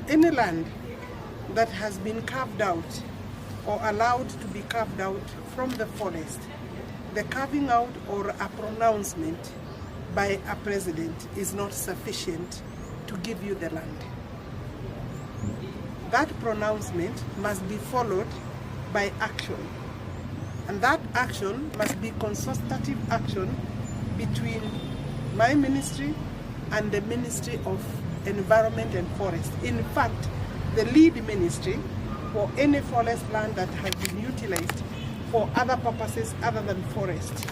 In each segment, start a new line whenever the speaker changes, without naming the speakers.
Any land that has been carved out or allowed to be carved out from the forest, the carving out or a pronouncement by a president is not sufficient to give you the land. That pronouncement must be followed by action. And that action must be consultative action between my ministry and the Ministry of Environment and Forest. In fact, the lead ministry for any forest land that has been utilized for other purposes other than forest,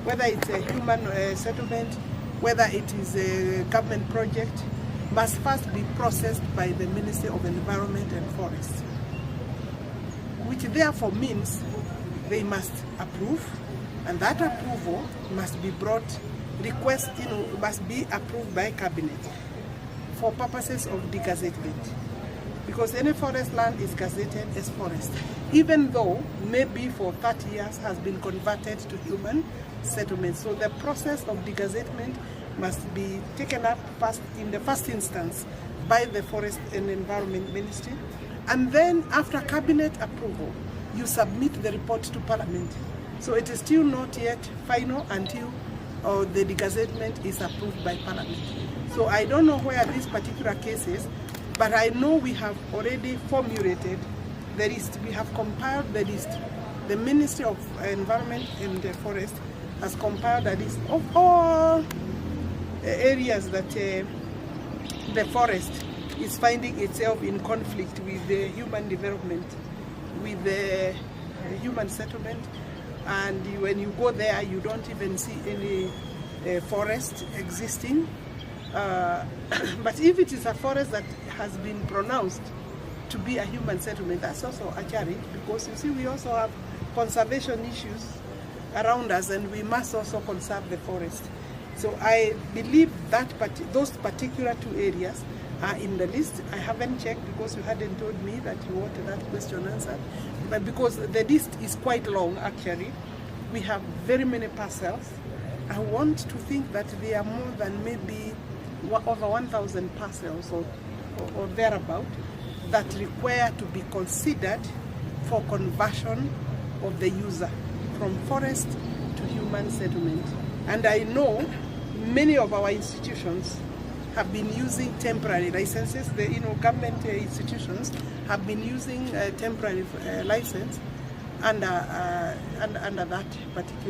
whether it's a human settlement, whether it is a government project, must first be processed by the Ministry of Environment and Forest, which therefore means they must approve, and that approval must be brought, must be approved by cabinet for purposes of degazettement. Because any forest land is gazetted as forest, even though maybe for 30 years has been converted to human settlement. So the process of degazettement must be taken up first, in the first instance, by the Forest and Environment Ministry, and then after cabinet approval, you submit the report to Parliament. So it is still not yet final until the degazettement is approved by Parliament. So I don't know where this particular case is, but I know we have already formulated the list. We have compiled the list. The Ministry of Environment and Forest has compiled a list of all areas that the forest is finding itself in conflict with the human development, with the human settlement. And when you go there, you don't even see any forest existing. But if it is a forest that has been pronounced to be a human settlement, that's also a challenge, because you see we also have conservation issues around us, and we must also conserve the forest. So I believe that those particular two areas are in the list. I haven't checked because you hadn't told me that you wanted that question answered. But because the list is quite long, actually, we have very many parcels. I want to think that there are more than maybe over 1,000 parcels or thereabout that require to be considered for conversion of the user from forest to human settlement. And I know many of our institutions have been using temporary licenses. The government institutions have been using temporary license under that particular